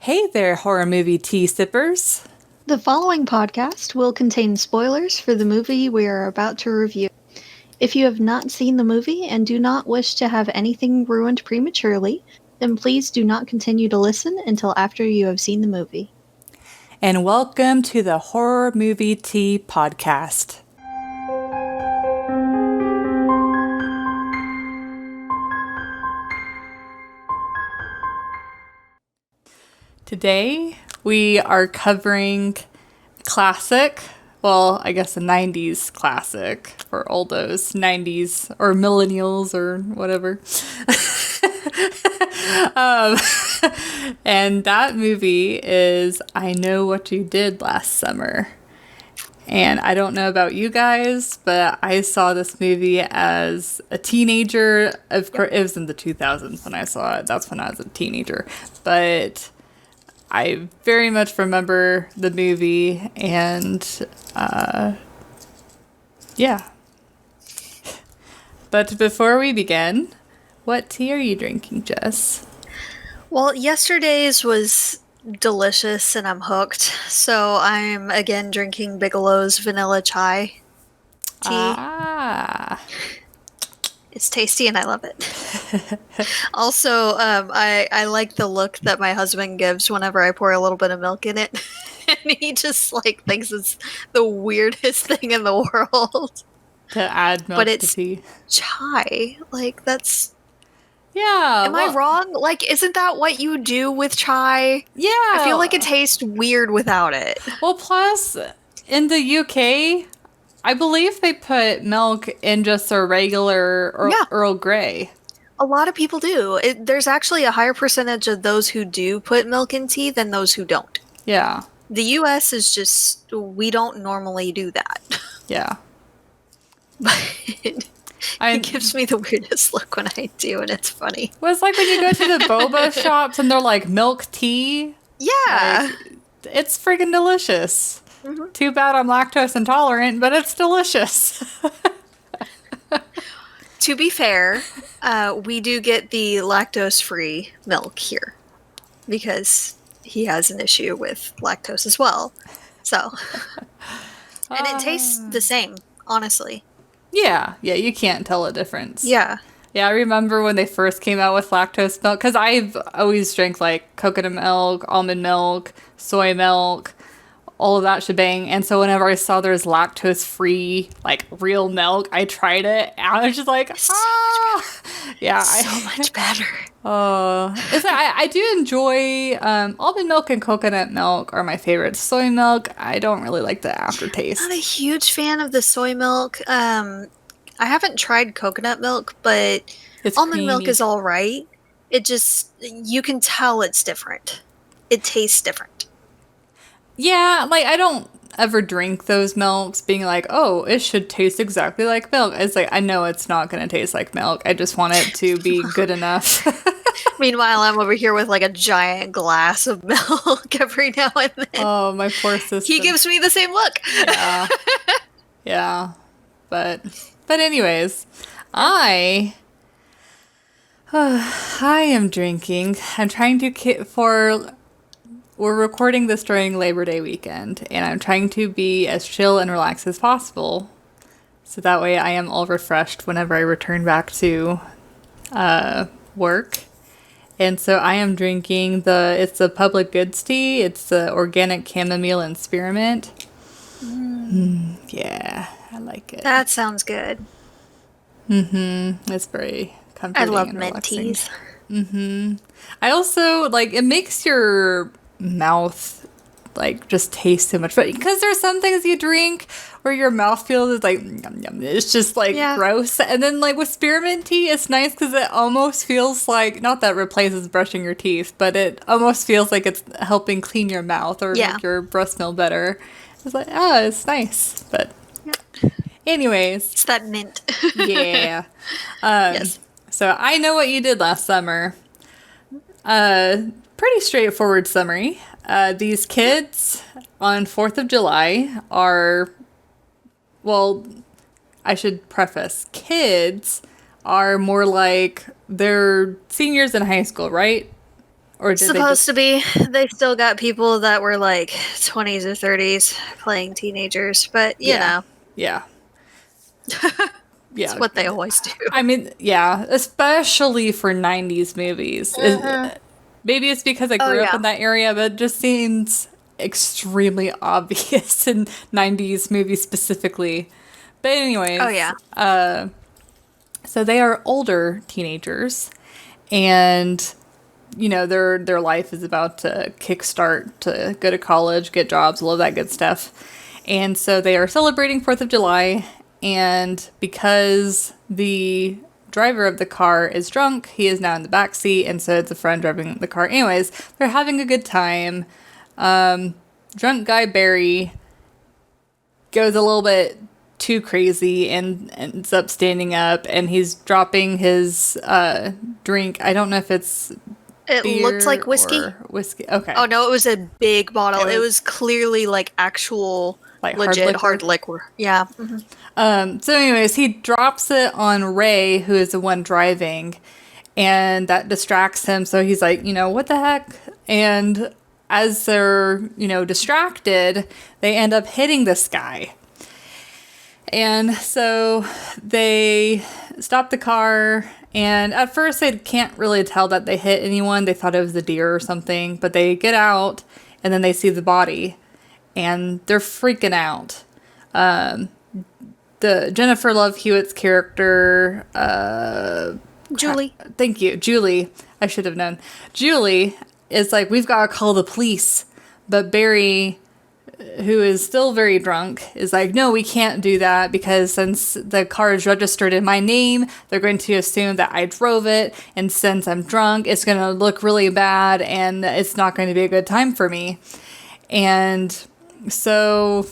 Hey there, horror movie tea sippers. The following podcast will contain spoilers for the movie we are about to review. If you have not seen the movie and do not wish to have anything ruined prematurely, then please do not continue to listen until after you have seen the movie. And welcome to the Horror Movie Tea podcast. Today, we are covering classic, well, I guess a 90s classic for all those 90s or millennials or whatever. And that movie is I Know What You Did Last Summer. And I don't know about you guys, but I saw this movie as a teenager. Of course, it was in the 2000s when I saw it. That's when I was a teenager. But I very much remember the movie, and yeah. But before we begin, what tea are you drinking, Jess? Well, yesterday's was delicious and I'm hooked, so I'm again drinking Bigelow's vanilla chai tea. Ah. It's tasty and I love it. Also, I like the look that my husband gives whenever I pour a little bit of milk in it. And he just thinks it's the weirdest thing in the world. To add milk to tea. Chai. That's... Yeah. Am I wrong? Isn't that what you do with chai? Yeah. I feel like it tastes weird without it. Well, plus, in the UK, I believe they put milk in just a regular Earl Grey. A lot of people do. There's actually a higher percentage of those who do put milk in tea than those who don't. Yeah. The US is just, we don't normally do that. Yeah. But it gives me the weirdest look when I do, and it's funny. Well, it's like when you go to the boba shops and they're like milk tea. Yeah. It's friggin' delicious. Mm-hmm. Too bad I'm lactose intolerant, but it's delicious. To be fair, we do get the lactose-free milk here because he has an issue with lactose as well. So, and it tastes the same, honestly. Yeah, you can't tell a difference. Yeah. Yeah, I remember when they first came out with lactose milk, because I've always drank coconut milk, almond milk, soy milk, all of that shebang. And so whenever I saw there's lactose-free, real milk, I tried it, and I was just like, yeah, so much better. I do enjoy almond milk and coconut milk are my favorites. Soy milk, I don't really like the aftertaste. I'm not a huge fan of the soy milk. I haven't tried coconut milk, but almond milk is all right. It just, you can tell it's different. It tastes different. Yeah, I don't ever drink those milks being like, oh, it should taste exactly like milk. It's I know it's not going to taste like milk. I just want it to be good enough. Meanwhile, I'm over here with a giant glass of milk every now and then. Oh, my poor sister. He gives me the same look. Yeah. Yeah. But anyways, I am drinking. I'm trying to we're recording this during Labor Day weekend, and I'm trying to be as chill and relaxed as possible. So that way I am all refreshed whenever I return back to work. And so I am drinking it's the Public Goods tea. It's the organic chamomile and spearmint. Yeah, I like it. That sounds good. It's very comforting. I love and mint relaxing. teas. I also, it makes your mouth just taste so much, but because there's some things you drink where your mouth feels yum, yum. It's just gross. And then with spearmint tea, it's nice because it almost feels not that replaces brushing your teeth, but it almost feels like it's helping clean your mouth or make your breath smell better. It's it's nice. But anyways, it's that mint. Yeah. Yes. So I Know What You Did Last Summer. Pretty straightforward summary. These kids on 4th of July are, well, I should preface, kids are more they're seniors in high school, right? Or did supposed to be. They still got people that were like 20s or 30s playing teenagers, but you know. Yeah. It's what they always do. I mean, yeah, especially for 90s movies. Maybe it's because I grew up in that area, but it just seems extremely obvious in 90s movies specifically. But anyways. Oh, yeah. So they are older teenagers, and their life is about to kickstart to go to college, get jobs, all of that good stuff. And so they are celebrating 4th of July, and because the driver of the car is drunk, he is now in the back seat, and so it's a friend driving the car. Anyways, they're having a good time. Drunk guy Barry goes a little bit too crazy and ends up standing up, and he's dropping his drink. I don't know if it's it looked like whiskey. Okay. Oh no, it was a big bottle. It was clearly like actual, like legit hard liquor. Yeah. Mm-hmm. So anyways, he drops it on Ray, who is the one driving, and that distracts him. So he's like, what the heck? And as they're, distracted, they end up hitting this guy. And so they stop the car, and at first they can't really tell that they hit anyone. They thought it was a deer or something, but they get out, and then they see the body, and they're freaking out. The Jennifer Love Hewitt's character, Julie. Thank you, Julie. I should have known. Julie is like, we've got to call the police, but Barry, who is still very drunk, is like, no, we can't do that because since the car is registered in my name, they're going to assume that I drove it, and since I'm drunk, it's going to look really bad, and it's not going to be a good time for me. And so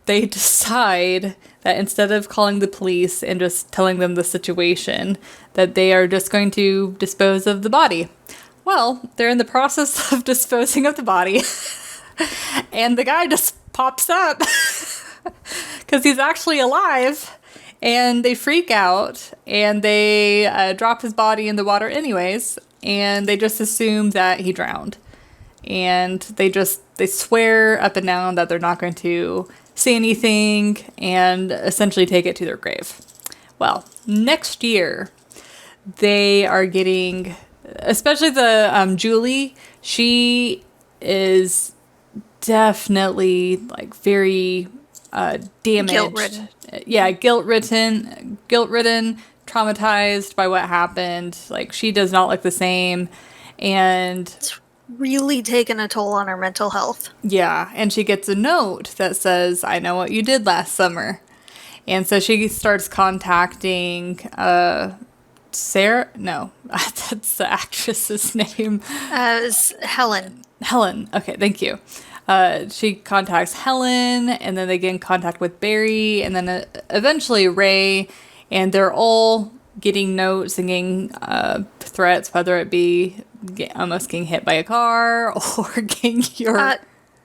they decide that instead of calling the police and just telling them the situation, that they are just going to dispose of the body. Well, they're in the process of disposing of the body, and the guy just pops up because he's actually alive, and they freak out, and they drop his body in the water anyways, and they just assume that he drowned. And they swear up and down that they're not going to say anything and essentially take it to their grave. Well, next year, they are getting, especially the Julie, she is definitely like very damaged. Guilt-ridden. Yeah, guilt-ridden, traumatized by what happened. Like, she does not look the same. And it's really taken a toll on her mental health. Yeah, and she gets a note that says, I know what you did last summer. And so she starts contacting Sarah? No, that's the actress's name. It's Helen. Helen. Okay, thank you. She contacts Helen, and then they get in contact with Barry, and then eventually Ray, and they're all getting notes and getting threats, whether it be almost getting hit by a car or getting your...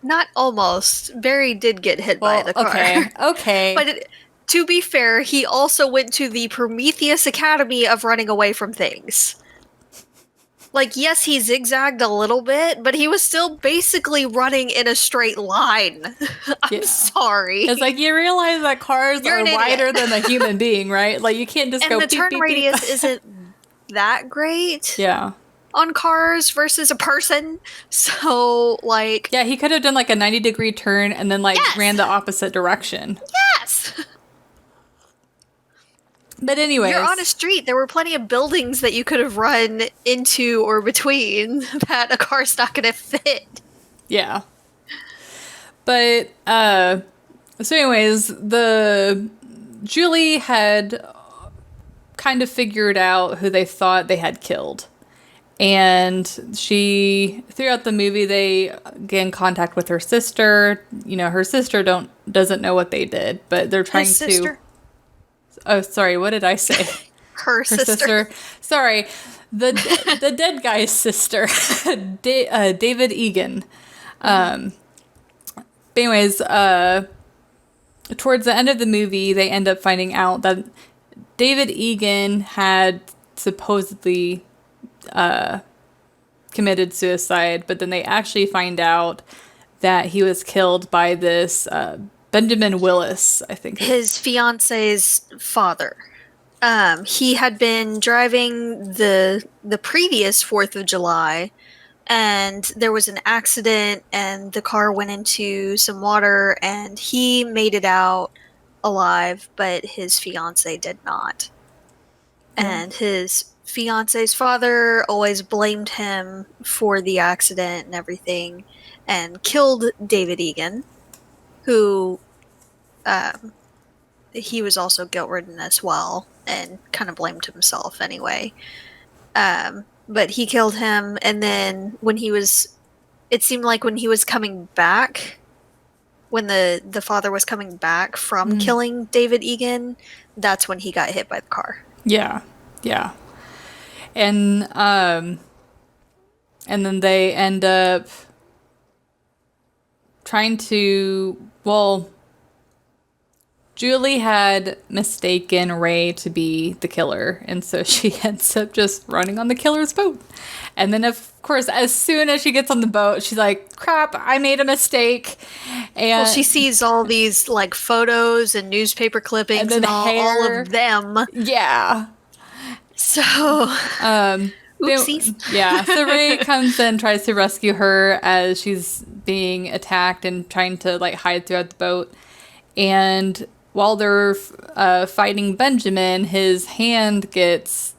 not almost. Barry did get hit by the car. Okay. But to be fair, he also went to the Prometheus Academy of running away from things. Like, yes, he zigzagged a little bit, but he was still basically running in a straight line. I'm sorry. It's like, you realize that cars are wider than a human being, right? Like, you can't just go beep, beep, beep. And the turn radius isn't that great. Yeah. On cars versus a person. So, like... Yeah, he could have done, like, a 90-degree turn and then, like, ran the opposite direction. Yes! But anyways... You're on a street. There were plenty of buildings that you could have run into or between that a car's not going to fit. Yeah. But, so anyways, Julie had kind of figured out who they thought they had killed. And throughout the movie, they get in contact with her sister. Her sister doesn't know what they did, but they're trying to... Oh, sorry, what did I say? Her sister. Sorry, the dead guy's sister, David Egan. But anyways, towards the end of the movie, they end up finding out that David Egan had supposedly committed suicide, but then they actually find out that he was killed by this Benjamin Willis, I think. His fiance's father. He had been driving the previous 4th of July, and there was an accident, and the car went into some water, and he made it out alive, but his fiance did not. And his fiance's father always blamed him for the accident and everything, and killed David Egan, who he was also guilt-ridden as well, and kind of blamed himself anyway. But he killed him, and then it seemed like when he was coming back, when the father was coming back from killing David Egan, that's when he got hit by the car. Yeah. And then they end up trying to, Julie had mistaken Ray to be the killer, and so she ends up just running on the killer's boat. And then, of course, as soon as she gets on the boat, she's like, crap, I made a mistake. And she sees all these, like, photos and newspaper clippings and all of them. Yeah. So, oopsies. So Ray comes in, tries to rescue her as she's being attacked and trying to, like, hide throughout the boat. And while they're fighting Benjamin, his hand gets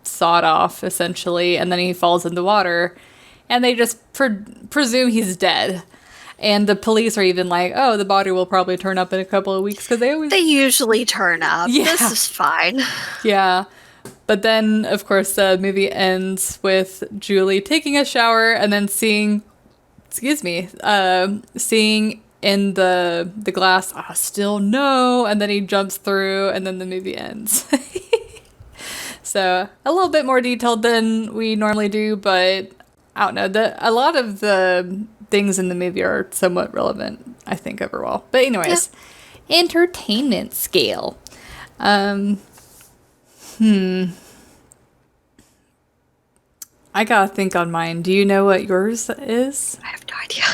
sawed off, essentially, and then he falls in the water. And they just presume he's dead. And the police are even like, oh, the body will probably turn up in a couple of weeks, because they usually turn up. Yeah. This is fine. Yeah. But then, of course, the movie ends with Julie taking a shower and then seeing in the glass, still no, and then he jumps through, and then the movie ends. So, a little bit more detailed than we normally do, but I don't know, a lot of the things in the movie are somewhat relevant, I think, overall. But anyways, entertainment scale. I gotta think on mine. Do you know what yours is? I have no idea.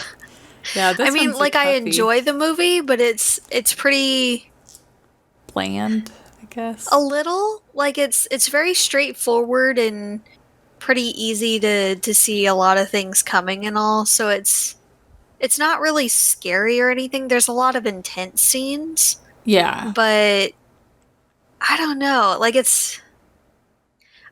Yeah, I mean, like, I enjoy the movie, but it's pretty bland, I guess. A little. Like, it's very straightforward and pretty easy to see a lot of things coming and all, so it's not really scary or anything. There's a lot of intense scenes. Yeah. But I don't know. Like,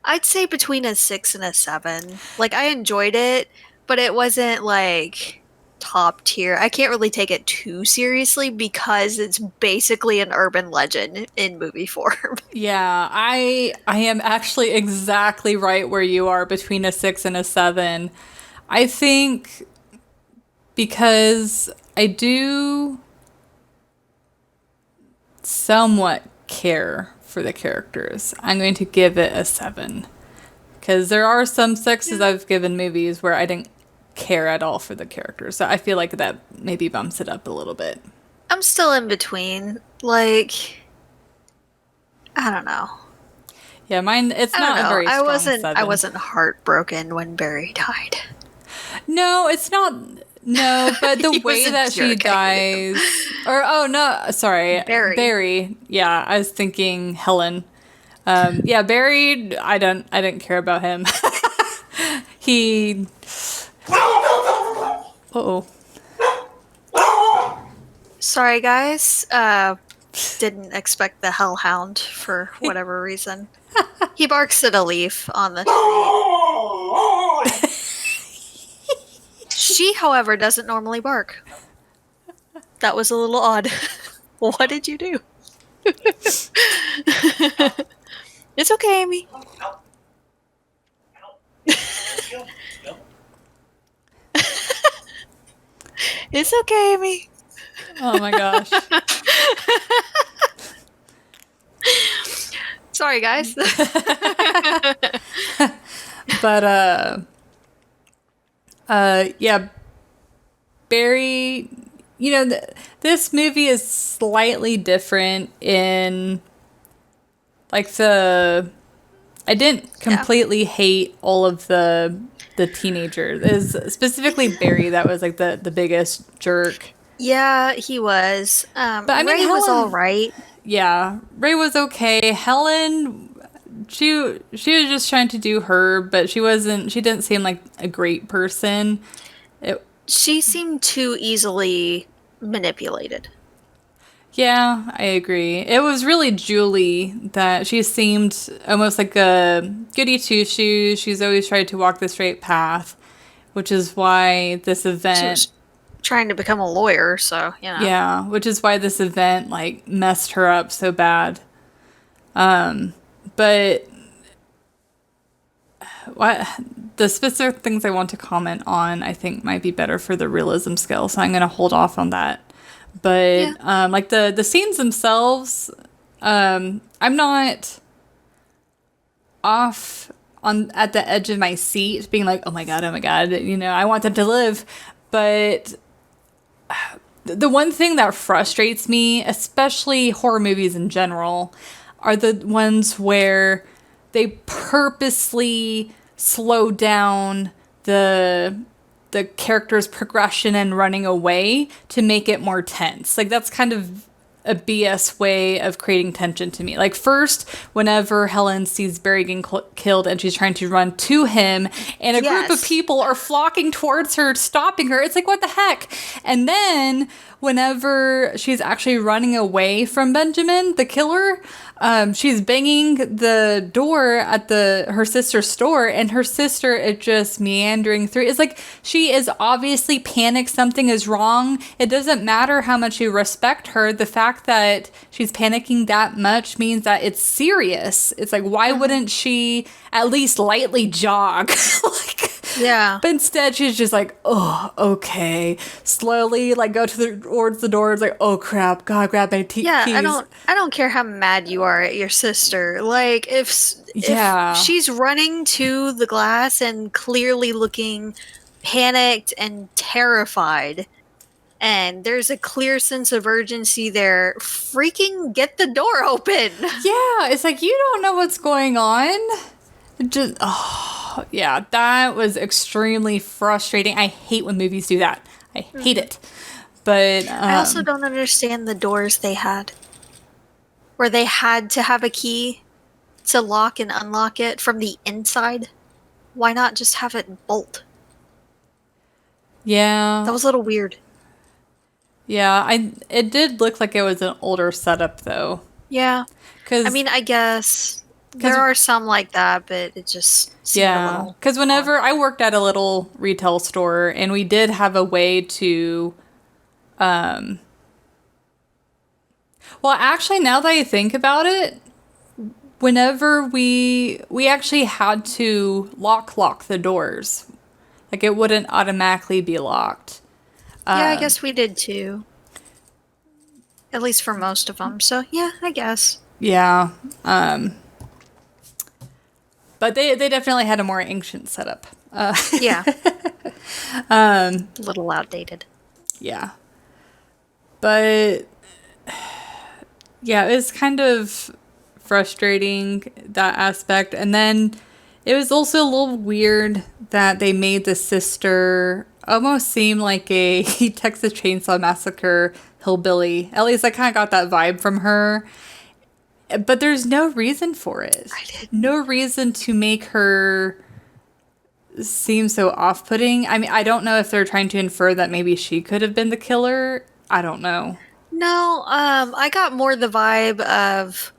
I'd say between a 6 and a 7. Like, I enjoyed it, but it wasn't, like, top tier. I can't really take it too seriously because it's basically an urban legend in movie form. Yeah, I am actually exactly right where you are, between a 6 and a 7. I think because I do somewhat care for the characters, I'm going to give it a 7. Because there are some 6s I've given movies where I didn't care at all for the characters. So I feel like that maybe bumps it up a little bit. I'm still in between. Like, I don't know. Yeah, mine, it's not a very strong 7. I wasn't heartbroken when Barry died. No, it's not. No, but the way that she dies, Barry. Yeah, I was thinking Helen. Yeah, Barry. I didn't care about him. He. Uh-oh. Sorry, guys. Didn't expect the hellhound for whatever reason. He barks at a leaf on the street. She, however, doesn't normally bark. That was a little odd. What did you do? It's okay, Amy. It's okay, Amy. Oh my gosh. Sorry, guys. But yeah, Barry, this movie is slightly different in, like, the I didn't completely hate all of the teenagers. It was specifically Barry that was like the biggest jerk. Yeah, he was. But I mean, Ray was all right. Yeah, Ray was okay. Helen, she was just trying to do her, but she didn't seem like a great person. She seemed too easily manipulated. Yeah, I agree. It was really Julie that she seemed almost like a goody two-shoes. She's always tried to walk the straight path, which is why this event... She was trying to become a lawyer, so, you know. Yeah, which is why this event, like, messed her up so bad. But... the specific things I want to comment on, I think, might be better for the realism scale, so I'm going to hold off on that. But, like, the scenes themselves, I'm not off at the edge of my seat being like, oh my god, you know, I want them to live. But the one thing that frustrates me, especially horror movies in general, are the ones where they purposely slow down the character's progression and running away to make it more tense. Like, that's kind of a BS way of creating tension to me. Like, first, whenever Helen sees Barry getting killed and she's trying to run to him, and a group of people are flocking towards her, stopping her, it's like, what the heck? And then, whenever she's actually running away from Benjamin, the killer, she's banging the door at her sister's store, and her sister is just meandering through. It's like, she is obviously panicked. Something is wrong. It doesn't matter how much you respect her. The fact that she's panicking that much means that it's serious. It's like, why wouldn't she at least lightly jog? Yeah. But instead, she's just like, oh, okay. Slowly, like, go towards the door. It's like, oh, crap. God, grab my keys. Yeah, I don't care how mad you are at your sister. Like, if she's running to the glass and clearly looking panicked and terrified, and there's a clear sense of urgency there, freaking get the door open. Yeah, it's like, you don't know what's going on. Just, yeah, that was extremely frustrating. I hate when movies do that. I hate it. But I also don't understand the doors they had, where they had to have a key to lock and unlock it from the inside. Why not just have it bolt? Yeah, that was a little weird. Yeah, it did look like it was an older setup, though. Yeah, I mean, I guess there are some like that, but it just seemed a little. Because whenever I worked at a little retail store, and we did have a way to, well, actually, now that I think about it, whenever we actually had to lock the doors, like, it wouldn't automatically be locked. Yeah, I guess we did too. At least for most of them. So, yeah, I guess. Yeah. But they definitely had a more ancient setup. Yeah. A little outdated. Yeah. But, yeah, it was kind of frustrating, that aspect. And then it was also a little weird that they made the sister almost seem like a Texas Chainsaw Massacre hillbilly. At least I kind of got that vibe from her. But there's no reason for it. No reason to make her seem so off-putting. I mean, I don't know if they're trying to infer that maybe she could have been the killer. I don't know. No, I got more the vibe of,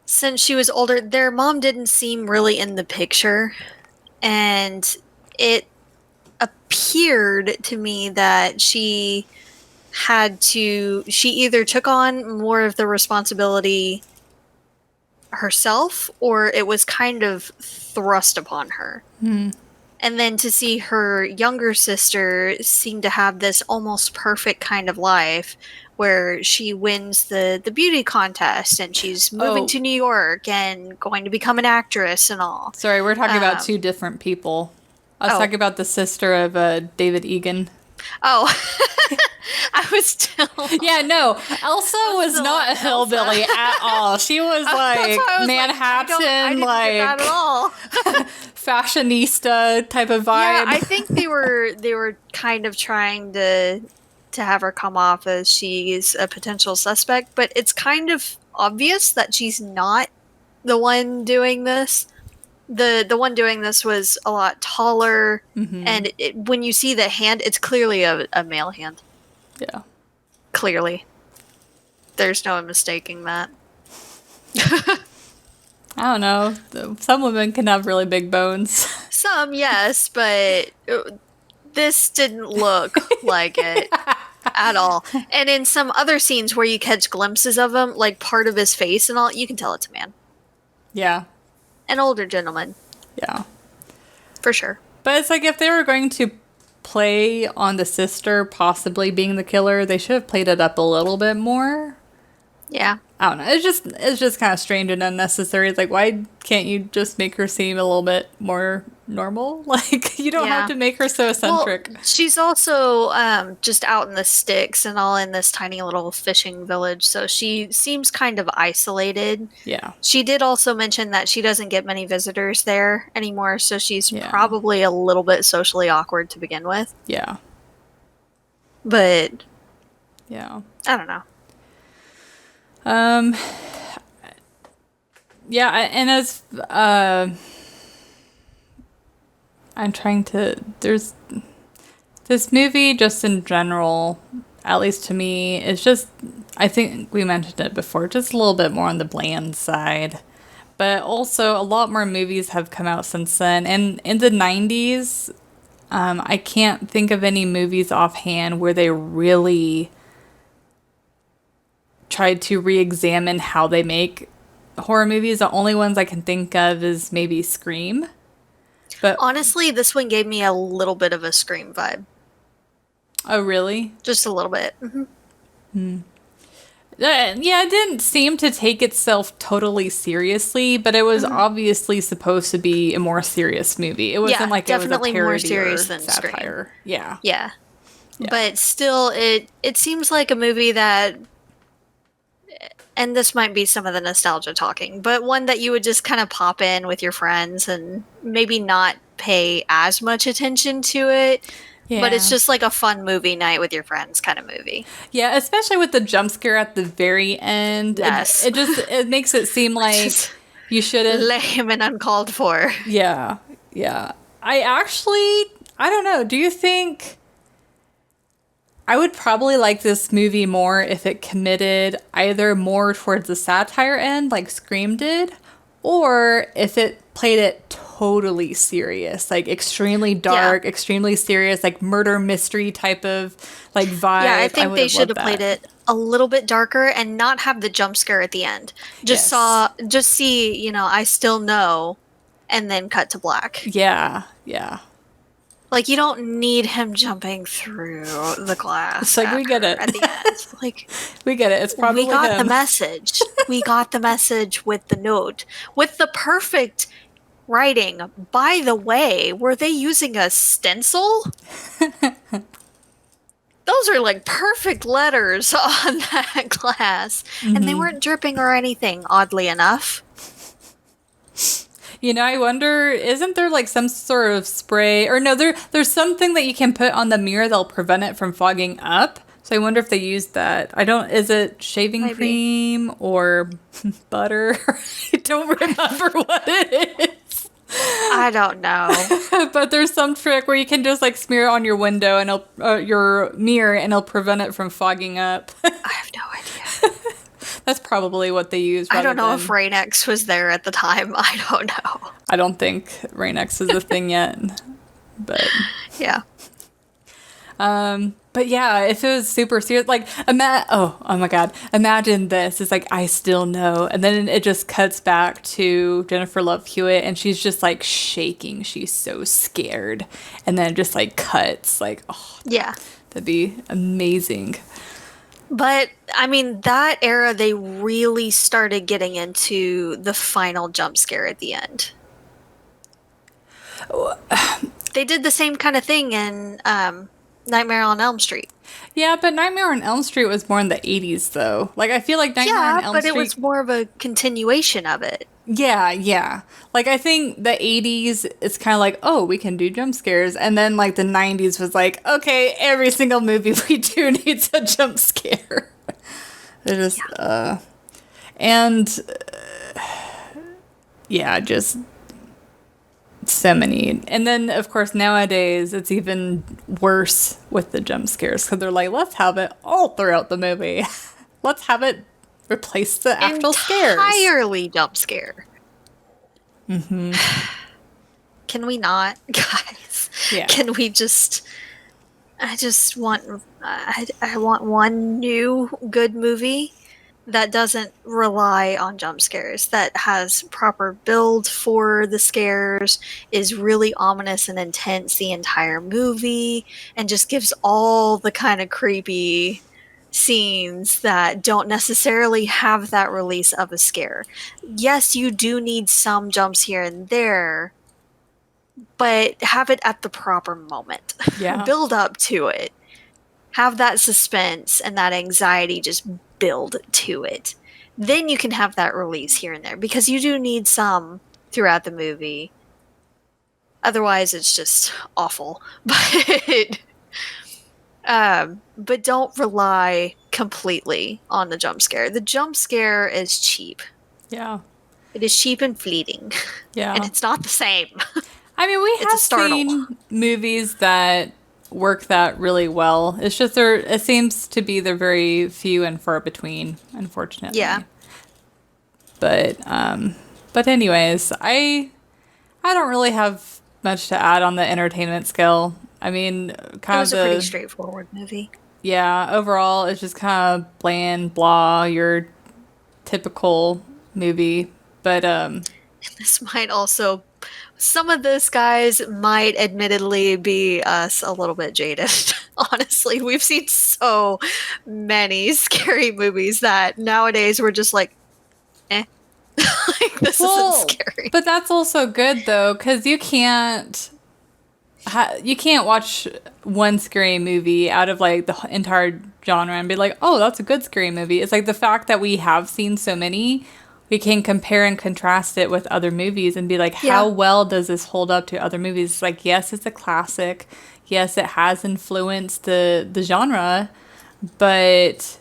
since she was older, their mom didn't seem really in the picture. And it appeared to me that she either took on more of the responsibility herself, or it was kind of thrust upon her. And then to see her younger sister seem to have this almost perfect kind of life where she wins the beauty contest and she's moving to New York and going to become an actress and all. Sorry, we're talking about two different people. I was talking about the sister of David Egan. Oh, I was still. Yeah, no. Elsa was not a hillbilly at all. She was like Manhattan, I didn't like get that at all. fashionista type of vibe. Yeah, I think they were kind of trying to have her come off as she's a potential suspect, but it's kind of obvious that she's not the one doing this. The one doing this was a lot taller, and when you see the hand, it's clearly a male hand. Yeah. Clearly. There's no mistaking that. I don't know. Some women can have really big bones. Some, yes, but this didn't look like it at all. And in some other scenes where you catch glimpses of him, like part of his face and all, you can tell it's a man. Yeah. An older gentleman. Yeah. For sure. But it's like if they were going to play on the sister possibly being the killer, they should have played it up a little bit more. Yeah. I don't know. It's just kind of strange and unnecessary. It's like, why can't you just make her seem a little bit more normal? Like, you don't have to make her so eccentric. Well, she's also just out in the sticks and all in this tiny little fishing village, so she seems kind of isolated. Yeah. She did also mention that she doesn't get many visitors there anymore, so she's probably a little bit socially awkward to begin with. Yeah. But yeah. I don't know. Yeah, and as I'm trying to, there's this movie just in general, at least to me, is just, I think we mentioned it before, just a little bit more on the bland side. But also a lot more movies have come out since then. And in the 90s, I can't think of any movies offhand where they really tried to re-examine how they make horror movies. The only ones I can think of is maybe Scream. But honestly, this one gave me a little bit of a Scream vibe. Oh, really? Just a little bit. Yeah, it didn't seem to take itself totally seriously, but it was obviously supposed to be a more serious movie. It wasn't like definitely it was a parody more serious or than satire. Scream. Yeah. But still, it seems like a movie that, and this might be some of the nostalgia talking, but one that you would just kind of pop in with your friends and maybe not pay as much attention to it. Yeah. But it's just like a fun movie night with your friends kind of movie. Yeah, especially with the jump scare at the very end. Yes. It makes it seem like you shouldn't. Lame and uncalled for. Yeah. I don't know. Do you think I would probably like this movie more if it committed either more towards the satire end like Scream did, or if it played it totally serious, like extremely dark, extremely serious, like murder mystery type of like vibe. Yeah, I think they should have played it a little bit darker and not have the jump scare at the end. Just see, I still know, and then cut to black. Yeah. Like, you don't need him jumping through the glass. It's like, we get it. At the end. Like, we get it. It's probably we got the message. We got the message with the note. With the perfect writing. By the way, were they using a stencil? Those are like perfect letters on that glass. And they weren't dripping or anything, oddly enough. I wonder, isn't there like some sort of spray, or no, there's something that you can put on the mirror that'll prevent it from fogging up. So I wonder if they used that. Is it shaving cream or butter? I don't remember what it is. I don't know. But there's some trick where you can just like smear it on your window and your mirror and it'll prevent it from fogging up. I have no idea. That's probably what they used. I don't know if Rain-X was there at the time. I don't know. I don't think Rain-X is a thing yet. But yeah. But yeah, if it was super serious, like oh my god, imagine this. It's like, I still know, and then it just cuts back to Jennifer Love Hewitt, and she's just like shaking. She's so scared, and then it just like cuts. Like, oh yeah, that'd be amazing. But, I mean, that era, they really started getting into the final jump scare at the end. They did the same kind of thing in Nightmare on Elm Street. Yeah, but Nightmare on Elm Street was more in the 80s, though. Like, I feel like Nightmare on Elm Street... Yeah, but it was more of a continuation of it. Yeah. Like, I think the 80s, it's kind of like, oh, we can do jump scares. And then, like, the 90s was like, okay, every single movie we do needs a jump scare. They're just, just so many. And then, of course, nowadays, it's even worse with the jump scares. Because they're like, let's have it all throughout the movie. Let's have it replace the actual scares. Entirely jump scare. Mm-hmm. Can we not, guys? Yeah. Can we just... I just want... I want one new good movie that doesn't rely on jump scares, that has proper build for the scares, is really ominous and intense the entire movie, and just gives all the kind of creepy scenes that don't necessarily have that release of a scare. Yes, you do need some jumps here and there, but have it at the proper moment. Yeah. Build up to it. Have that suspense and that anxiety just build to it. Then you can have that release here and there, because you do need some throughout the movie. Otherwise, it's just awful. But don't rely completely on the jump scare. The jump scare is cheap. Yeah. It is cheap and fleeting. Yeah. And it's not the same. I mean, we have seen movies that work that really well. It's just it seems to be they're very few and far between, unfortunately. Yeah. But anyways, I don't really have much to add on the entertainment scale. I mean, it was a pretty straightforward movie. Yeah, overall, it's just kind of bland, blah, your typical movie. But this might also... Some of this, guys, might admittedly be us a little bit jaded. Honestly, we've seen so many scary movies that nowadays we're just like, like, this isn't scary. But that's also good, though, because you can't watch one scary movie out of, like, the entire genre and be like, oh, that's a good scary movie. It's like the fact that we have seen so many... We can compare and contrast it with other movies and be like, how well does this hold up to other movies? It's like, yes, it's a classic. Yes, it has influenced the genre. But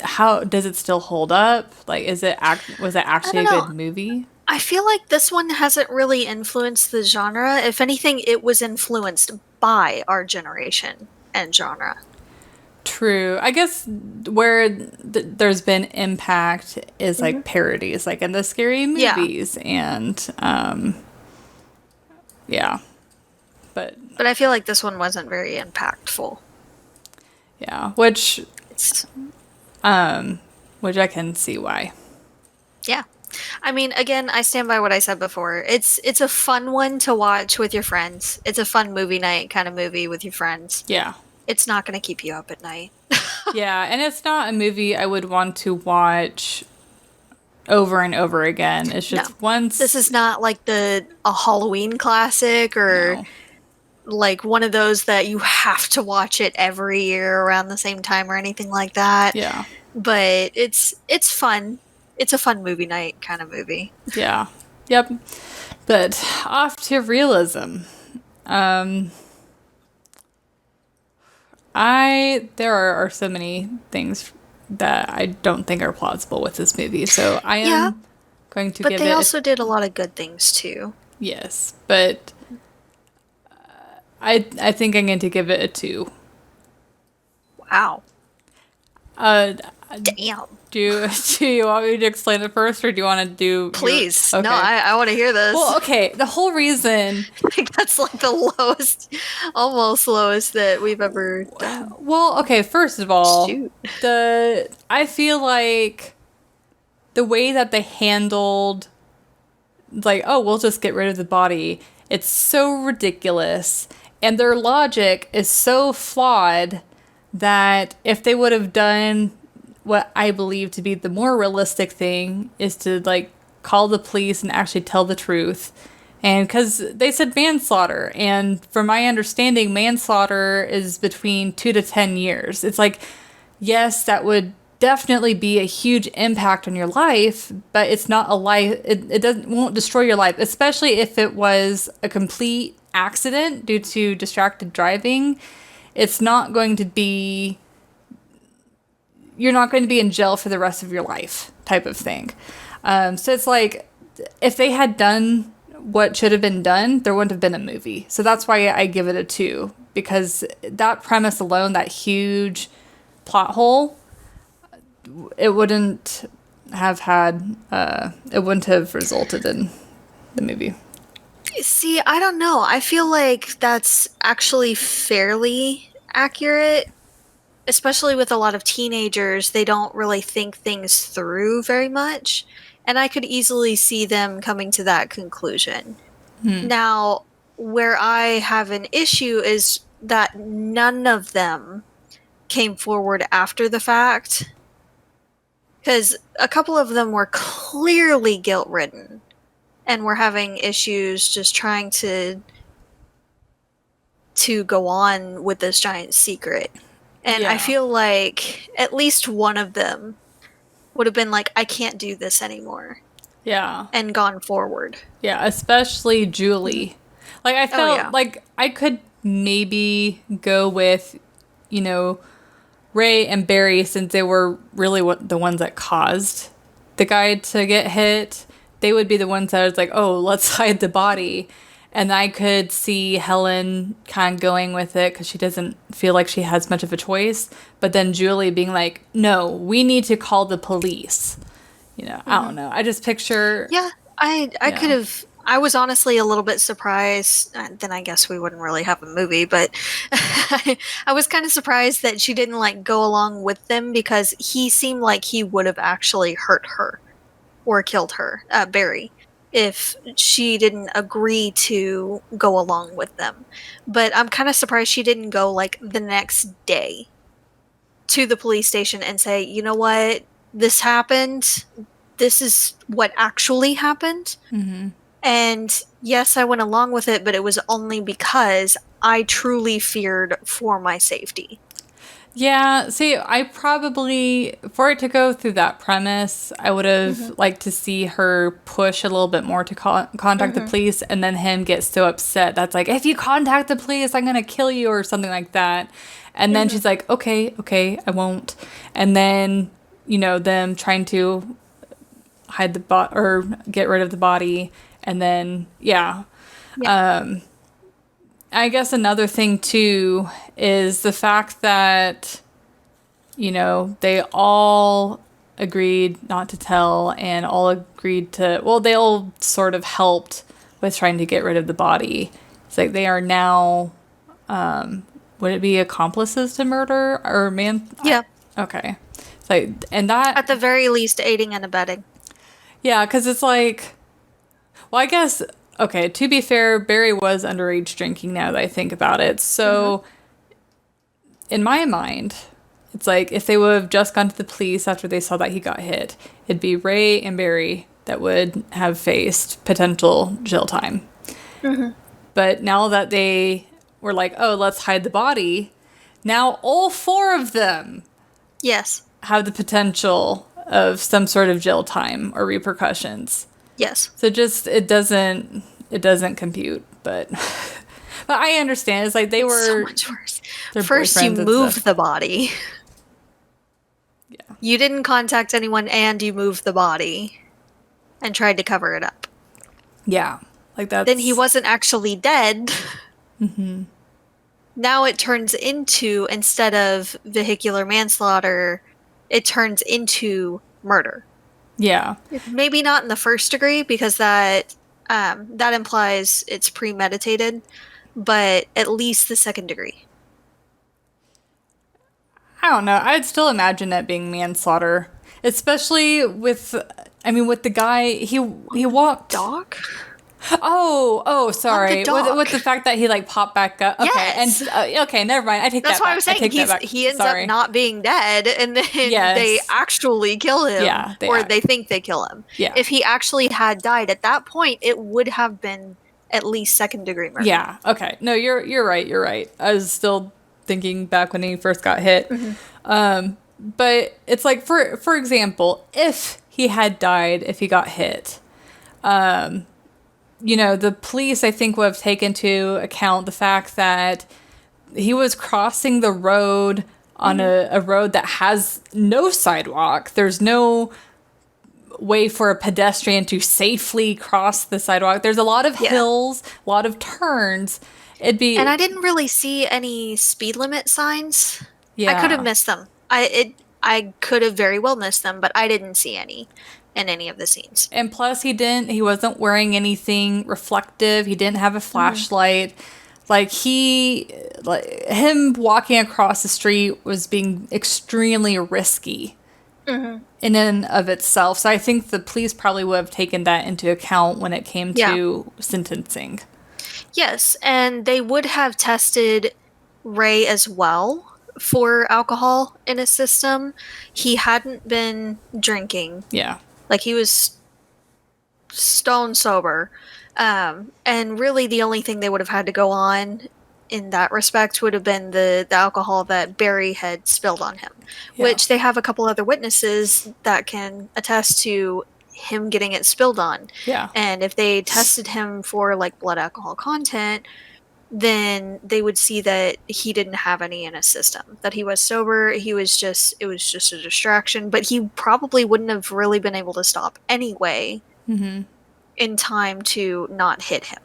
how does it still hold up? Like, was it actually a good movie? I feel like this one hasn't really influenced the genre. If anything, it was influenced by our generation and genre. True. I guess where there's been impact is like parodies, like in the scary movies, and But I feel like this one wasn't very impactful. Yeah, which I can see why. Yeah. I mean, again, I stand by what I said before. It's a fun one to watch with your friends. It's a fun movie night kind of movie with your friends. Yeah. It's not going to keep you up at night. Yeah, and it's not a movie I would want to watch over and over again. It's just once. This is not like a Halloween classic or like one of those that you have to watch it every year around the same time or anything like that. Yeah. But it's fun. It's a fun movie night kind of movie. Yeah. Yep. But off to realism. There are so many things that I don't think are plausible with this movie, so I am going to give it... But they also did a lot of good things, too. Yes, but I think I'm going to give it a 2. Wow. Damn. Do you want me to explain it first, or do you want to do... Please. Okay. No, I want to hear this. Well, okay, the whole reason... I think that's like the lowest, almost lowest that we've ever done. Well, okay, first of all, Shoot. I feel like the way that they handled, like, oh, we'll just get rid of the body, it's so ridiculous, and their logic is so flawed that if they would have done what I believe to be the more realistic thing is to, like, call the police and actually tell the truth, And because they said manslaughter, and from my understanding, manslaughter is between 2 to 10 years. It's like, yes, that would definitely be a huge impact on your life, but it's not a life. It won't destroy your life, especially if it was a complete accident due to distracted driving. It's not going to be. You're not going to be in jail for the rest of your life, type of thing. So it's like, if they had done what should have been done, there wouldn't have been a movie. So that's why I give it a 2, because that premise alone, that huge plot hole, it wouldn't have resulted in the movie. See, I don't know. I feel like that's actually fairly accurate, especially with a lot of teenagers. They don't really think things through very much. And I could easily see them coming to that conclusion. Now, where I have an issue is that none of them came forward after the fact. Because a couple of them were clearly guilt-ridden and were having issues just trying to go on with this giant secret. And I feel like at least one of them would have been like, I can't do this anymore. Yeah. And gone forward. Yeah, especially Julie. Like, I felt like I could maybe go with, Ray and Barry, since they were really the ones that caused the guy to get hit. They would be the ones that was like, oh, let's hide the body. And I could see Helen kind of going with it because she doesn't feel like she has much of a choice. But then Julie being like, no, we need to call the police. I don't know. I just picture... Yeah, I could have... I was honestly a little bit surprised. Then I guess we wouldn't really have a movie. But I was kind of surprised that she didn't go along with them, because he seemed like he would have actually hurt her or killed her, Barry, if she didn't agree to go along with them. But I'm kind of surprised she didn't go the next day to the police station and say, you know what, this happened. This is what actually happened. Mm-hmm. And yes, I went along with it, but it was only because I truly feared for my safety. Yeah, see, I probably, for it to go through that premise, I would have liked to see her push a little bit more to contact the police, and then him get so upset. That's like, if you contact the police, I'm going to kill you, or something like that. And then she's like, okay, I won't. And then, them trying to hide the or get rid of the body. And then, I guess another thing, too, is the fact that, they all agreed not to tell, and all agreed to, well, they all sort of helped with trying to get rid of the body. It's like they are now, would it be accomplices to murder or man? Yeah. Okay. It's like, and that... At the very least, aiding and abetting. Yeah, because it's like, well, I guess... Okay, to be fair, Barry was underage drinking now that I think about it. So, in my mind, it's like if they would have just gone to the police after they saw that he got hit, it'd be Ray and Barry that would have faced potential jail time. Mm-hmm. But now that they were like, oh, let's hide the body, now all 4 of them have the potential of some sort of jail time or repercussions. Yes. So just it doesn't compute, but I understand. It's like they were so much worse. First, you moved the body. Yeah. You didn't contact anyone, and you moved the body, and tried to cover it up. Yeah, like that. Then he wasn't actually dead. Mm-hmm. Now it turns into, instead of vehicular manslaughter, it turns into murder. Yeah. Maybe not in the first degree, because that implies it's premeditated, but at least the second degree. I don't know. I'd still imagine that being manslaughter, especially with the guy, he walked. Dog? Oh, sorry. With the fact that he popped back up. Okay, yes. And okay, never mind. I take That's that back. That's why I'm saying he ends up not being dead, and then they actually kill him. Yeah, they think they kill him. Yeah. If he actually had died at that point, it would have been at least second-degree murder. Yeah. Okay. No, you're right. You're right. I was still thinking back when he first got hit. But it's like, for example, if he had died, if he got hit, the police, I think, would have taken into account the fact that he was crossing the road on a road that has no sidewalk. There's no way for a pedestrian to safely cross the sidewalk. There's a lot of hills, a lot of turns. And I didn't really see any speed limit signs. Yeah. I could have missed them. I could have very well missed them, but I didn't see any in any of the scenes. And plus he wasn't wearing anything reflective. He didn't have a flashlight. Him walking across the street was being extremely risky in and of itself. So I think the police probably would have taken that into account when it came to sentencing. Yes, and they would have tested Ray as well for alcohol in his system. He hadn't been drinking. Yeah. Like, he was stone sober. And really the only thing they would have had to go on in that respect would have been the alcohol that Barry had spilled on him, which they have a couple other witnesses that can attest to him getting it spilled on. Yeah. And if they tested him for like blood alcohol content, then they would see that he didn't have any in his system, that he was sober. It was just a distraction, but he probably wouldn't have really been able to stop anyway in time to not hit him.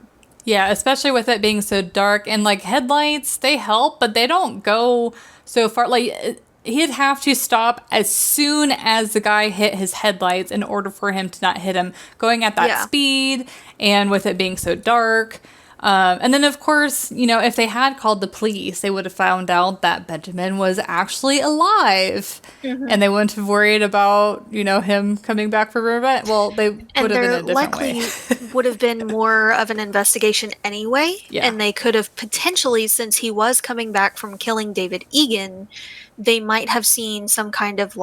Yeah, especially with it being so dark, and like headlights, they help, but they don't go so far. Like, he'd have to stop as soon as the guy hit his headlights in order for him to not hit him, going at that speed, and with it being so dark. And then, of course, if they had called the police, they would have found out that Benjamin was actually alive. And they wouldn't have worried about, him coming back for revenge. Well, they would have been a different way. Would have been more of an investigation anyway. Yeah. And they could have potentially, since he was coming back from killing David Egan, they might have seen some kind of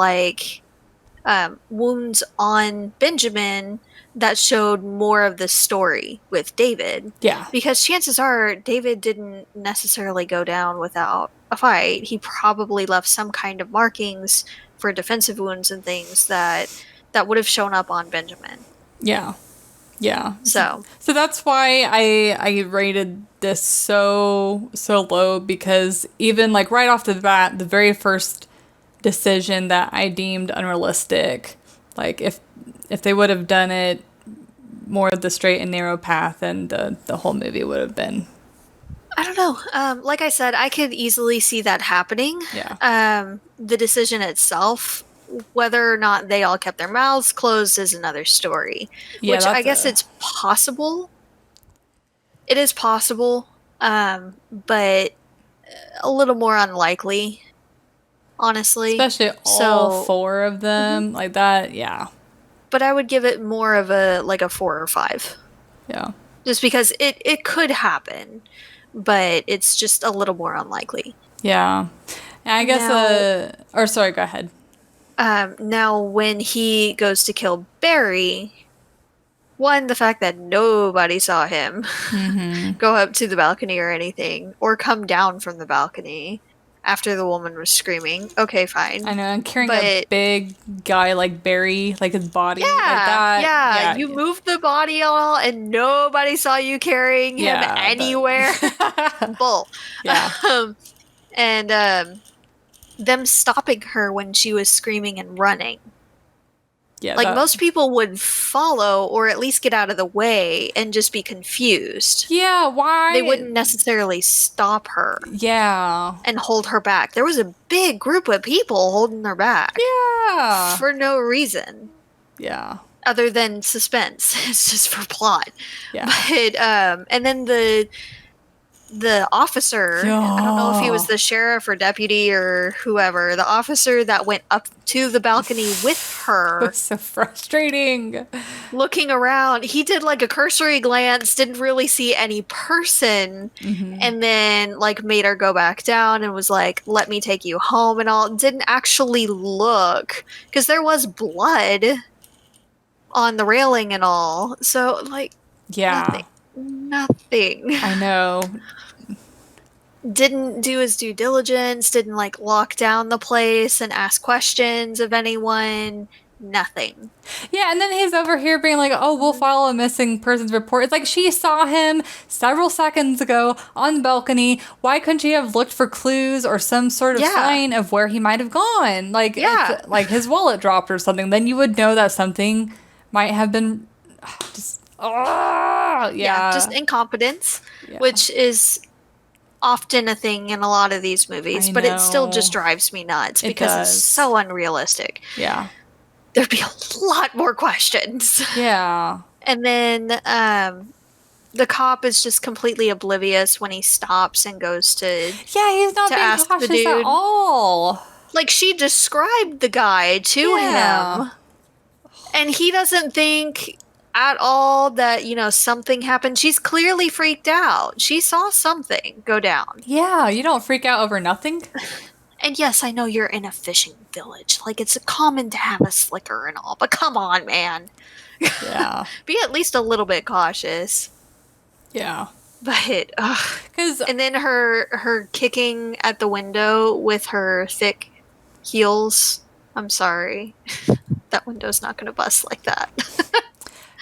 wounds on Benjamin that showed more of the story with David. Yeah. Because chances are David didn't necessarily go down without a fight. He probably left some kind of markings for defensive wounds and things that would have shown up on Benjamin. Yeah. Yeah. So that's why I rated this so low, because even like right off the bat, the very first decision that I deemed unrealistic, like if they would have done it more of the straight and narrow path, and the whole movie would have been. I don't know. Like I said, I could easily see that happening. Yeah. The decision itself, whether or not they all kept their mouths closed, is another story. Yeah, which I guess it's possible. It is possible, but a little more unlikely, honestly. Especially all four of them, like that, yeah. But I would give it more of a 4 or 5. Yeah. Just because it could happen, but it's just a little more unlikely. Yeah. And I guess, sorry, go ahead. Now, when he goes to kill Barry, one, the fact that nobody saw him go up to the balcony or anything, or come down from the balcony after the woman was screaming. Okay, fine. I know, and carrying a big guy like Barry, like his body, like that. Yeah, you moved the body all, and nobody saw you carrying him anywhere. Bull. Yeah. And them stopping her when she was screaming and running. Yeah, most people would follow, or at least get out of the way, and just be confused. Yeah, why? They wouldn't necessarily stop her. Yeah. And hold her back. There was a big group of people holding her back. Yeah. For no reason. Yeah. Other than suspense. It's just for plot. Yeah. But, and then the officer, I don't know if he was the sheriff or deputy or whoever, the officer that went up to the balcony with her. It was so frustrating. Looking around, he did a cursory glance, didn't really see any person, and then made her go back down and was like, let me take you home and all. Didn't actually look, because there was blood on the railing and all. So, yeah. nothing. I know. Didn't do his due diligence, didn't like lock down the place and ask questions of anyone. Nothing. Yeah, and then he's over here being like, oh, we'll file a missing persons report. It's like she saw him several seconds ago on the balcony. Why couldn't she have looked for clues or some sort of sign of where he might have gone? Like, if, like his wallet dropped or something, then you would know that something might have been just, just incompetence, which is often a thing in a lot of these movies, but it still just drives me nuts because it's so unrealistic. Yeah. There'd be a lot more questions. Yeah. And then the cop is just completely oblivious when he stops and goes to he's not being cautious at all. Like, she described the guy to him, and he doesn't think at all that, you know, something happened. She's clearly freaked out. She saw something go down. Yeah, you don't freak out over nothing. And yes, I know you're in a fishing village. Like, it's common to have a slicker and all, but come on, man. Yeah. Be at least a little bit cautious. Yeah. But, and then her kicking at the window with her thick heels. I'm sorry. That window's not going to bust like that.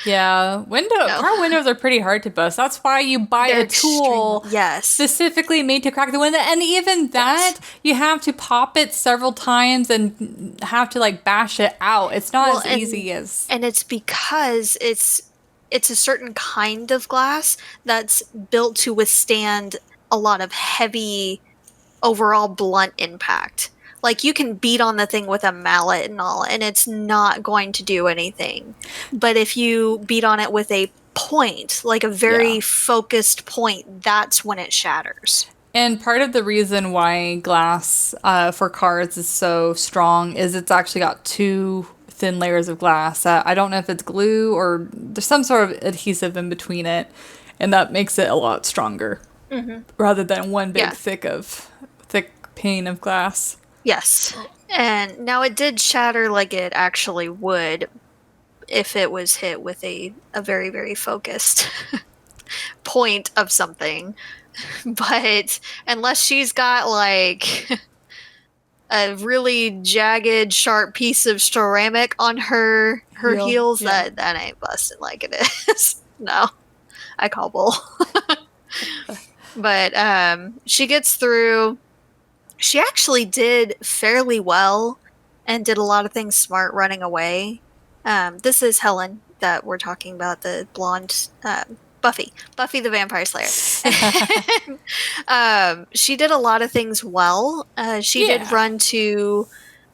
Yeah, car windows are pretty hard to bust. That's why you buy a tool specifically made to crack the window. And even that, you have to pop it several times and have to like bash it out. It's not as easy as... And it's because it's a certain kind of glass that's built to withstand a lot of heavy, overall blunt impact. Like, you can beat on the thing with a mallet and all, and it's not going to do anything. But if you beat on it with a point, like a very focused point, that's when it shatters. And part of the reason why glass for cars is so strong is it's actually got two thin layers of glass. I don't know if it's glue or there's some sort of adhesive in between it, and that makes it a lot stronger rather than one big thick pane of glass. Yes. And now it did shatter like it actually would if it was hit with a very, very focused point of something. But unless she's got like a really jagged, sharp piece of ceramic on her heels, that ain't busting like it is. No. I call bull. But she gets through. She actually did fairly well and did a lot of things smart running away. This is Helen that we're talking about, the blonde Buffy the Vampire Slayer. She did a lot of things well. She did run to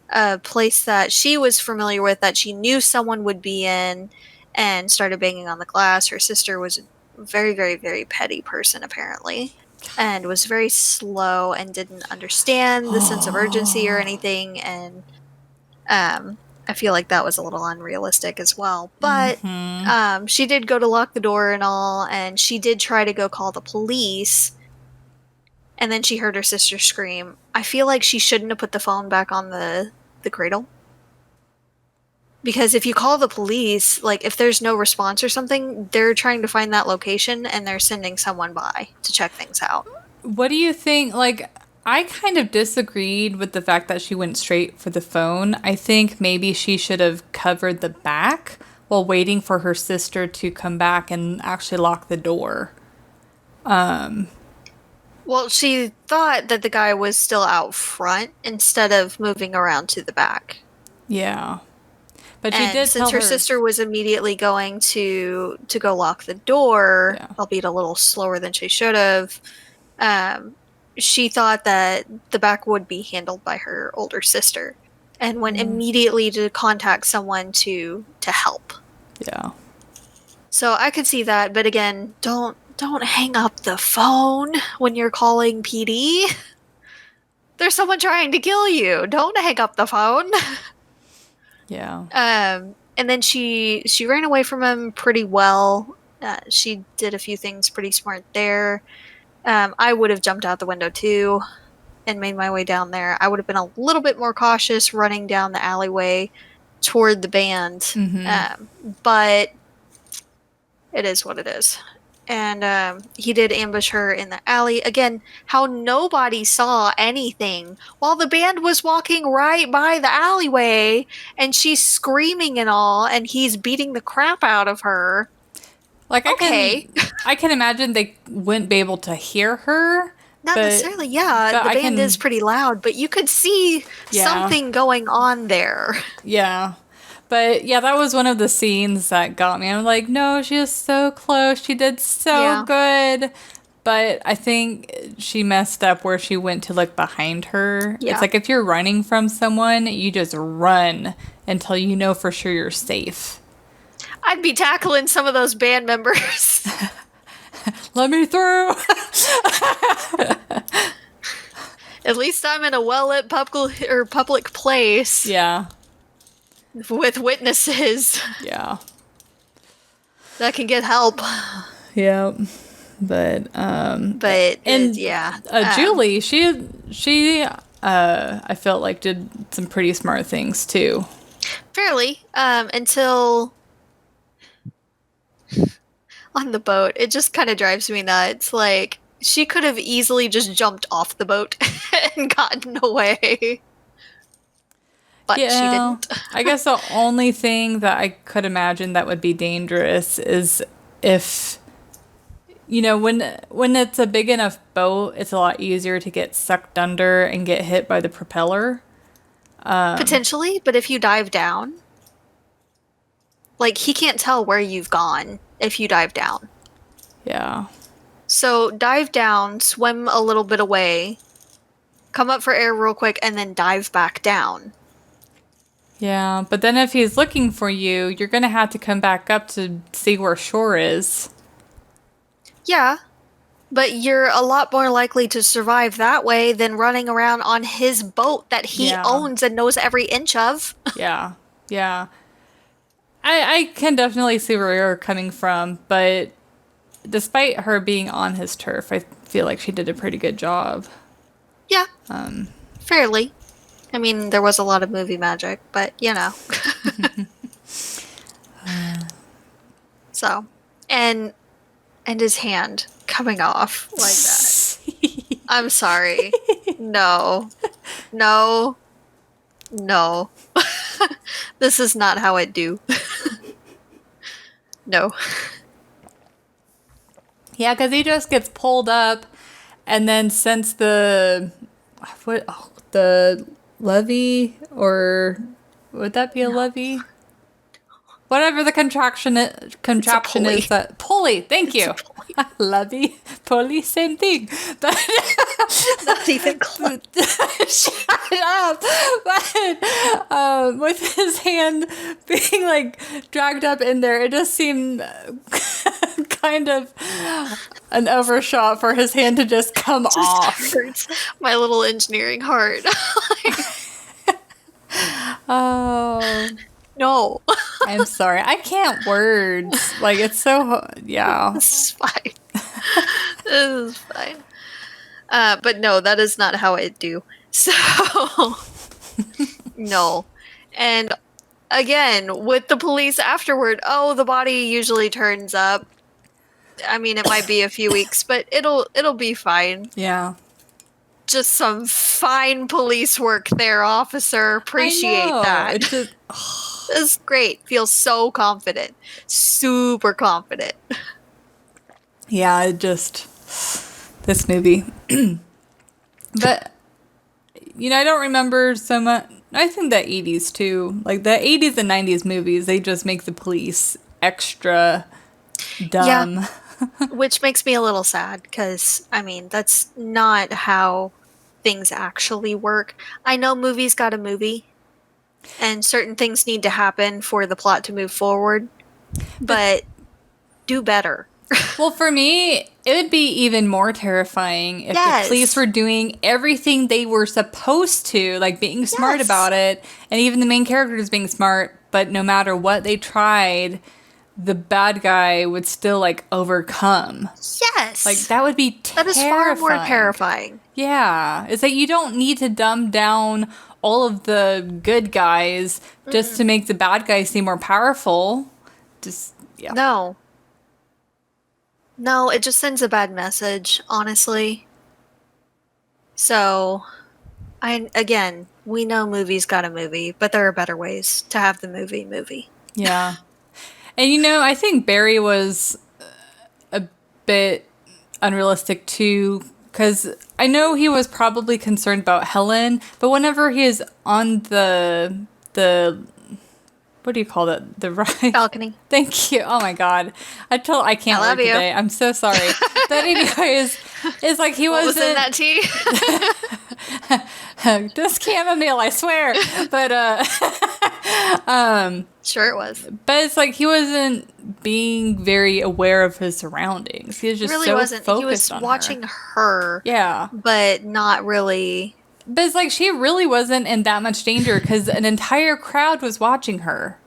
a place that she was familiar with, that she knew someone would be in, and started banging on the glass. Her sister was a very, very, very petty person, apparently. And was very slow and didn't understand the sense of urgency or anything. And I feel like that was a little unrealistic as well. But she did go to lock the door and all. And she did try to go call the police. And then she heard her sister scream. I feel like she shouldn't have put the phone back on the cradle. Because if you call the police, like, if there's no response or something, they're trying to find that location and they're sending someone by to check things out. What do you think? Like, I kind of disagreed with the fact that she went straight for the phone. I think maybe she should have covered the back while waiting for her sister to come back and actually lock the door. Well, she thought that the guy was still out front instead of moving around to the back. Yeah. But she and did since her sister was immediately going to go lock the door, albeit a little slower than she should have, she thought that the back would be handled by her older sister, and went immediately to contact someone to help. Yeah. So I could see that, but again, don't hang up the phone when you're calling PD. There's someone trying to kill you. Don't hang up the phone. Yeah. And then she ran away from him pretty well. She did a few things pretty smart there. I would have jumped out the window too and made my way down there. I would have been a little bit more cautious running down the alleyway toward the band. But it is what it is. And he did ambush her in the alley. Again, how nobody saw anything while the band was walking right by the alleyway and she's screaming and all, and he's beating the crap out of her. Like, okay. I can imagine they wouldn't be able to hear her. Not necessarily, yeah. The band is pretty loud, but you could see something going on there. Yeah. But yeah, that was one of the scenes that got me. I'm like, no, she is so close. She did so good. But I think she messed up where she went to look behind her. Yeah. It's like if you're running from someone, you just run until you know for sure you're safe. I'd be tackling some of those band members. Let me through. At least I'm in a well-lit public place. Yeah. With witnesses. Yeah. That can get help. Yeah. But Julie, she I felt like did some pretty smart things too. Fairly. Until on the boat, it just kind of drives me nuts. Like, she could have easily just jumped off the boat and gotten away. But she didn't. I guess the only thing that I could imagine that would be dangerous is if, you know, when it's a big enough boat, it's a lot easier to get sucked under and get hit by the propeller. Potentially, but if you dive down, like, he can't tell where you've gone if you dive down. Yeah. So dive down, swim a little bit away, come up for air real quick, and then dive back down. Yeah, but then if he's looking for you, you're going to have to come back up to see where shore is. Yeah, but you're a lot more likely to survive that way than running around on his boat that he owns and knows every inch of. Yeah. I can definitely see where you're coming from, but despite her being on his turf, I feel like she did a pretty good job. Yeah, fairly. I mean, there was a lot of movie magic, but, you know. So, and his hand coming off like that. I'm sorry. No. This is not how it do. No. Yeah, because he just gets pulled up, and then since the levee, or would that be a levee? Whatever the contraption is that pulley. Thank you. Levee, pulley, same thing. But not even close. Shut up. But with his hand being like dragged up in there, it just seemed kind of an overshot for his hand to just come off. Hurts my little engineering heart. Oh. No. I'm sorry. I can't words. Like, it's so... Yeah. This is fine. This is fine. But no, that is not how it do. So... No. And again, with the police afterward, the body usually turns up. I mean, it might be a few weeks, but it'll be fine. Yeah. Just some fine police work there, officer. Appreciate that. It's just... It's great. Feels so confident. Super confident. Yeah, this movie. But, you know, I don't remember so much. I think the 80s too. Like the 80s and 90s movies, they just make the police extra dumb. Yeah. Which makes me a little sad because, I mean, that's not how things actually work. I know movies got a movie. And certain things need to happen for the plot to move forward. But do better. Well, for me, it would be even more terrifying if the police were doing everything they were supposed to, like being smart about it, and even the main characters being smart, but no matter what they tried, the bad guy would still, like, overcome. Yes! Like, that would be terrifying. That is far more terrifying. Yeah. It's like you don't need to dumb down all of the good guys just to make the bad guys seem more powerful. Just, yeah. No. No, it just sends a bad message, honestly. So, again, we know movies got a movie, but there are better ways to have the movie. Yeah. And I think Barry was a bit unrealistic too, because I know he was probably concerned about Helen, but whenever he is on the what do you call that? The ride? Balcony. Thank you. Oh my god. I can't I love work you. today. I'm so sorry. But anyways, it's like he What was in wasn't that tea? just chamomile, I swear. But Sure it was. but it's like he wasn't being very aware of his surroundings. He was just Really so wasn't. focused He was on watching her. her. Yeah. But not really. But it's like she really wasn't in that much danger because an entire crowd was watching her.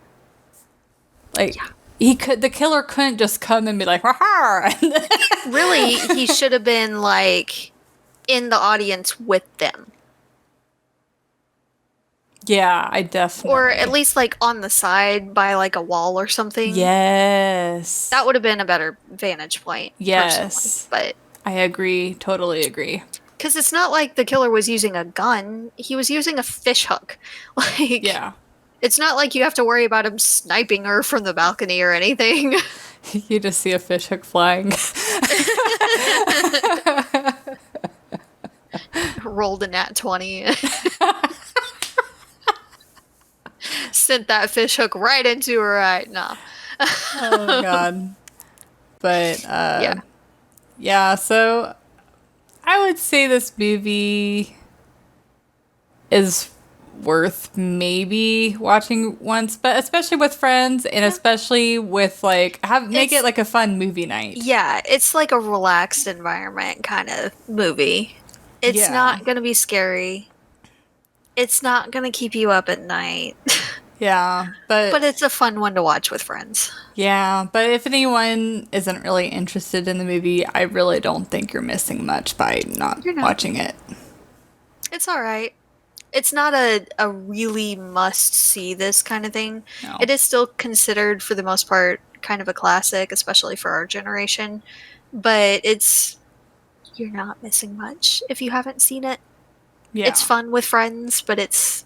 Like, the killer couldn't just come and be like, ha. Really, he should have been, like, in the audience with them. Yeah, I definitely. Or at least, like, on the side by, like, a wall or something. Yes. That would have been a better vantage point. Yes. But I agree. Totally agree. because it's not like the killer was using a gun. He was using a fish hook. Like, Yeah. It's not like you have to worry about him sniping her from the balcony or anything. You just see a fish hook flying. Rolled a nat 20. Sent that fish hook right into her eye. Nah. Oh, God. But, yeah, so I would say this movie is worth maybe watching once, but especially with friends and especially with make it like a fun movie night. Yeah, it's like a relaxed environment kind of movie. It's not going to be scary. It's not going to keep you up at night. Yeah, but it's a fun one to watch with friends. Yeah, but if anyone isn't really interested in the movie, I really don't think you're missing much by not watching it. It's all right. It's not a really must-see this kind of thing. No. It is still considered, for the most part, kind of a classic, especially for our generation. But you're not missing much if you haven't seen it. Yeah. It's fun with friends, but it's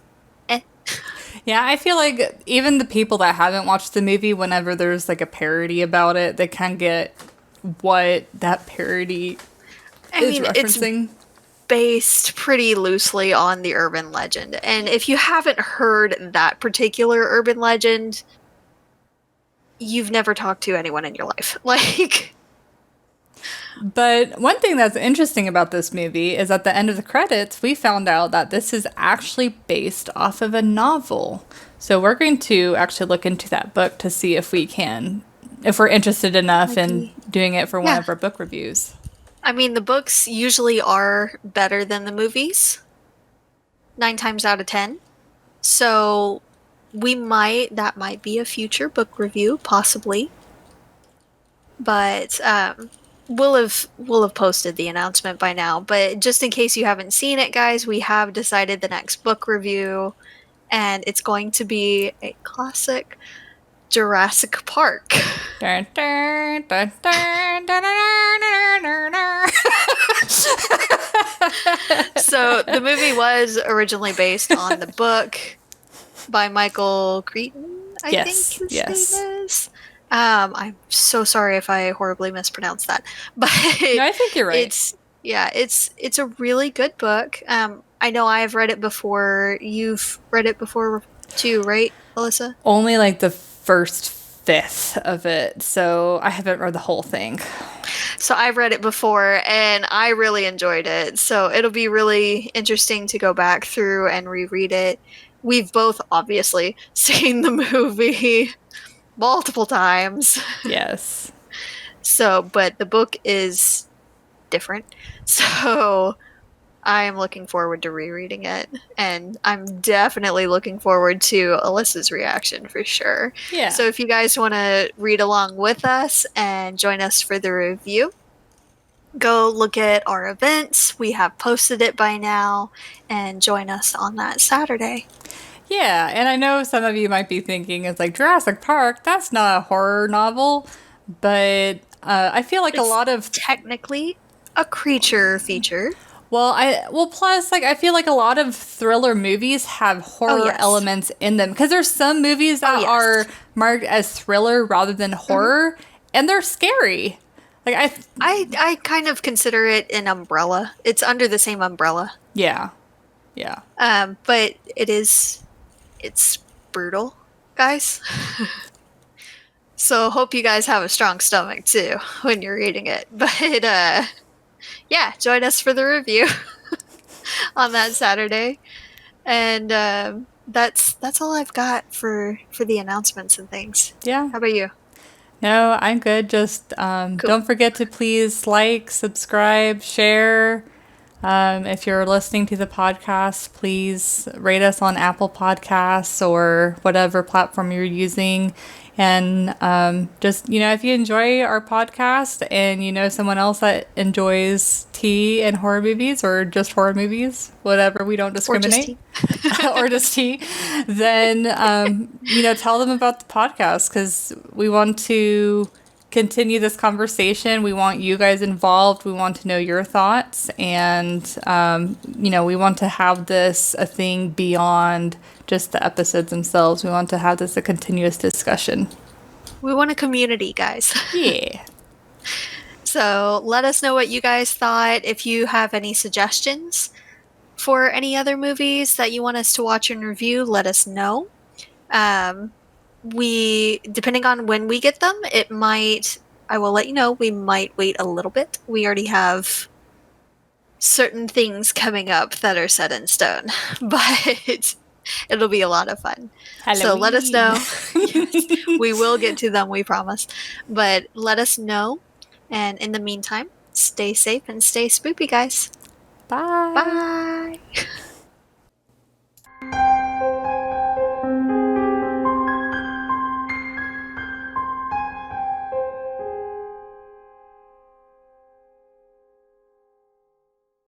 Yeah, I feel like even the people that haven't watched the movie, whenever there's like a parody about it, they can get what that parody is referencing. It's based pretty loosely on the urban legend. And if you haven't heard that particular urban legend, you've never talked to anyone in your life. But one thing that's interesting about this movie is at the end of the credits, we found out that this is actually based off of a novel. So we're going to actually look into that book to see if we're interested enough in doing it for one of our book reviews. I mean, the books usually are better than the movies. 9 times out of 10. So that might be a future book review, possibly. But we'll have posted the announcement by now. But just in case you haven't seen it, guys, we have decided the next book review, and it's going to be a classic Jurassic Park. Dun, dun, dun, dun, dun, dun, dun, dun. So the movie was originally based on the book by Michael Crichton, I think his name is. I'm so sorry if I horribly mispronounced that, but no, I think you're right. It's a really good book. I know I've read it before. You've read it before too, right, Alyssa? Only like the first fifth of it, so I haven't read the whole thing. So I've read it before, and I really enjoyed it. So it'll be really interesting to go back through and reread it. We've both obviously seen the movie multiple times. Yes. So, but the book is different. So I am looking forward to rereading it. And I'm definitely looking forward to Alyssa's reaction for sure. Yeah. So if you guys want to read along with us and join us for the review, go look at our events. We have posted it by now, and join us on that Saturday. Yeah, and I know some of you might be thinking it's like Jurassic Park, that's not a horror novel, but I feel like It's a lot of technically a creature feature. Plus, like, I feel like a lot of thriller movies have horror elements in them, because there's some movies that are marked as thriller rather than horror, and they're scary. Like, I kind of consider it an umbrella. It's under the same umbrella. Yeah. But it's brutal, guys. So hope you guys have a strong stomach too when you're reading it. But yeah, join us for the review on that Saturday. And that's all I've got for the announcements and things. Yeah. How about you? No, I'm good. Just Cool. Don't forget to please like, subscribe, share. If you're listening to the podcast, please rate us on Apple Podcasts or whatever platform you're using. And just, if you enjoy our podcast and you know someone else that enjoys tea and horror movies, or just horror movies, whatever, we don't discriminate, or just tea, then, tell them about the podcast, because we want to continue this conversation. We want you guys involved. We want to know your thoughts. And, we want to have this a thing beyond just the episodes themselves. We want to have this a continuous discussion. We want a community, guys. Yeah. So let us know what you guys thought. If you have any suggestions for any other movies that you want us to watch and review, let us know. Depending on when we get them, I will let you know, we might wait a little bit. We already have certain things coming up that are set in stone, but it'll be a lot of fun. Halloween. So let us know. Yes, we will get to them, we promise. But let us know. And in the meantime, stay safe and stay spoopy, guys. Bye. Bye.